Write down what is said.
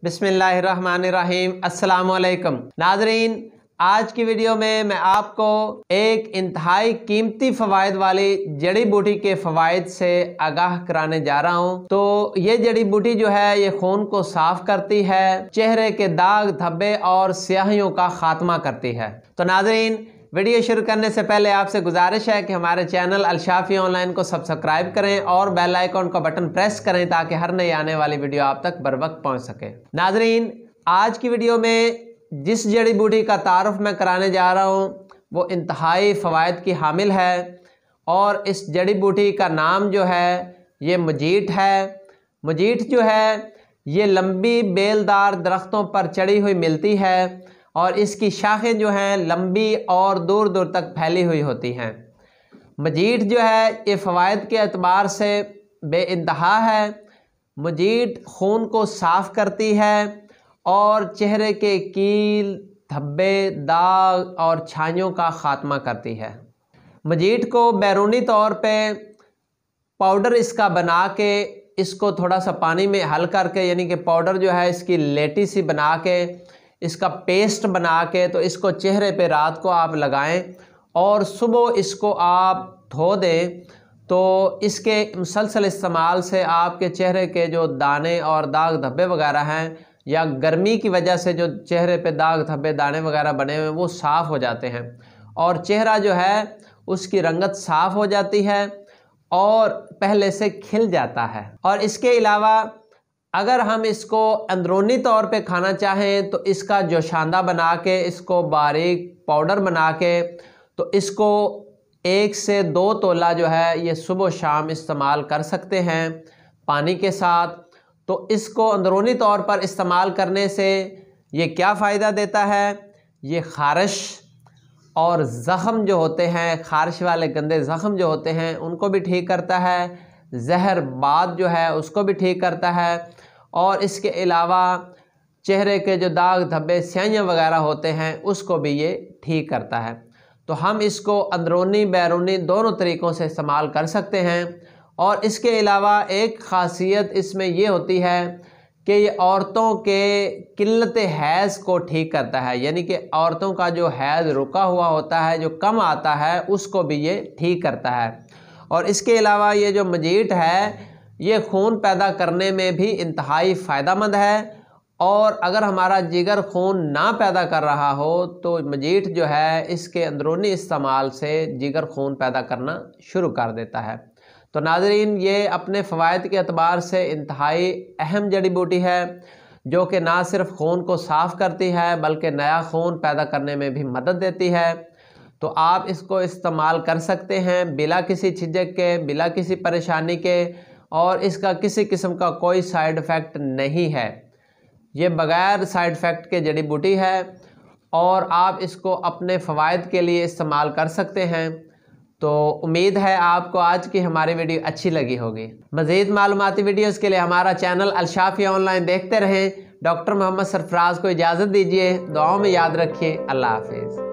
बिस्मिल्लाहिर्रहमानिर्रहीम। अस्सलामुअलैकुम नाज़रीन, आज की वीडियो में मैं आपको एक इंतहाई कीमती फ़वाइद वाली जड़ी बूटी के फ़वाइद से आगाह कराने जा रहा हूँ। तो ये जड़ी बूटी जो है ये खून को साफ़ करती है, चेहरे के दाग धब्बे और स्याहियों का ख़ात्मा करती है। तो नाज़रीन, वीडियो शुरू करने से पहले आपसे गुजारिश है कि हमारे चैनल अलशाफी ऑनलाइन को सब्सक्राइब करें और बेल आइकन का बटन प्रेस करें ताकि हर नई आने वाली वीडियो आप तक बर वक्त पहुँच सके। नाज़रीन, आज की वीडियो में जिस जड़ी बूटी का तारुफ मैं कराने जा रहा हूँ वो इंतहाई फ़वाइद की हामिल है और इस जड़ी बूटी का नाम जो है ये मुजीट है। मुजीट जो है ये लंबी बेलदार दरख्तों पर चढ़ी हुई मिलती है और इसकी शाखें जो हैं लंबी और दूर दूर तक फैली हुई होती हैं। मुजीट जो है ये फ़वाइद के एतबार से बेइंतहा है। मुजीट खून को साफ़ करती है और चेहरे के कील, धब्बे, दाग और छाइयों का ख़ात्मा करती है। मुजीट को बैरूनी तौर पे पाउडर इसका बना के इसको थोड़ा सा पानी में हल करके, यानी कि पाउडर जो है इसकी लेटी सी बना के इसका पेस्ट बना के तो इसको चेहरे पे रात को आप लगाएं और सुबह इसको आप धो दें। तो इसके मुसलसल इस्तेमाल से आपके चेहरे के जो दाने और दाग धब्बे वगैरह हैं या गर्मी की वजह से जो चेहरे पे दाग धब्बे दाने वगैरह बने हुए वो साफ़ हो जाते हैं और चेहरा जो है उसकी रंगत साफ़ हो जाती है और पहले से खिल जाता है। और इसके अलावा अगर हम इसको अंदरूनी तौर पे खाना चाहें तो इसका जोशांदा बना के इसको बारीक पाउडर बना के तो इसको 1 से 2 तोला जो है ये सुबह शाम इस्तेमाल कर सकते हैं पानी के साथ। तो इसको अंदरूनी तौर पर इस्तेमाल करने से ये क्या फ़ायदा देता है, ये ख़ारिश और ज़ख़म जो होते हैं, ख़ारिश वाले गंदे ज़ख़म जो होते हैं उनको भी ठीक करता है, ज़हरबाद जो है उसको भी ठीक करता है और इसके अलावा चेहरे के जो दाग धब्बे स्याहियाँ वगैरह होते हैं उसको भी ये ठीक करता है। तो हम इसको अंदरूनी बैरूनी दोनों तरीक़ों से इस्तेमाल कर सकते हैं। और इसके अलावा एक ख़ासियत इसमें ये होती है कि ये औरतों के किल्लत हैज़ को ठीक करता है, यानी कि औरतों का जो हैज़ रुका हुआ होता है, जो कम आता है, उसको भी ये ठीक करता है। और इसके अलावा ये जो मुजीट है ये खून पैदा करने में भी इंतहाई फ़ायदेमंद है और अगर हमारा जिगर खून ना पैदा कर रहा हो तो मुजीट जो है इसके अंदरूनी इस्तेमाल से जिगर खून पैदा करना शुरू कर देता है। तो नाज़रीन, ये अपने फ़वाइद के एतबार से इंतहाई अहम जड़ी बूटी है जो कि ना सिर्फ खून को साफ़ करती है बल्कि नया खून पैदा करने में भी मदद देती है। तो आप इसको इस्तेमाल कर सकते हैं बिला किसी झिझक के, बिला किसी परेशानी के और इसका किसी किस्म का कोई साइड इफ़ेक्ट नहीं है। ये बग़ैर साइड इफ़ेक्ट के जड़ी बूटी है और आप इसको अपने फ़वाइद के लिए इस्तेमाल कर सकते हैं। तो उम्मीद है आपको आज की हमारी वीडियो अच्छी लगी होगी। मज़ीद मालूमाती वीडियोज़ के लिए हमारा चैनल अलशाफी ऑनलाइन देखते रहें। डॉक्टर मोहम्मद सरफराज को इजाज़त दीजिए। दुआओं में याद रखिए। अल्लाह हाफ़िज़।